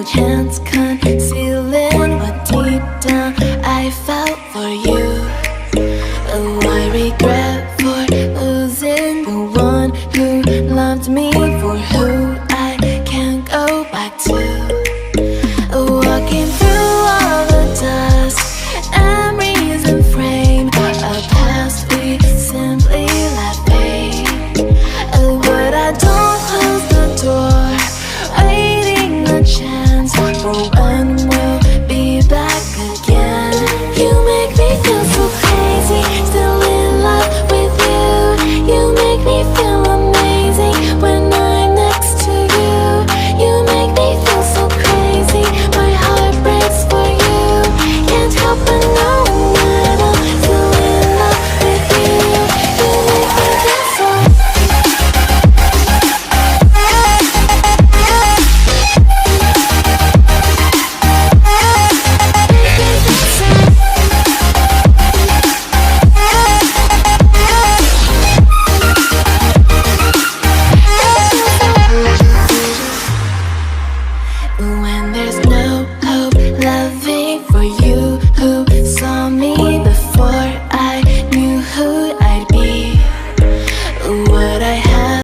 chance concealing what deep down I felt for you. Oh, I regret for losing the one who loved me, for who I can't go back to. Walking through all the dust, memories and frame, a past we simply let fade. Oh, but I don't close the door, waiting a chance for when we'll be back again. You make me feel so crazy, still in love with you. You make me feel amazing when I'm next to you. You make me feel so crazy, my heart breaks for you. Can't help but know that I'm still in love with you. You make me feel so. When there's no hope loving for you,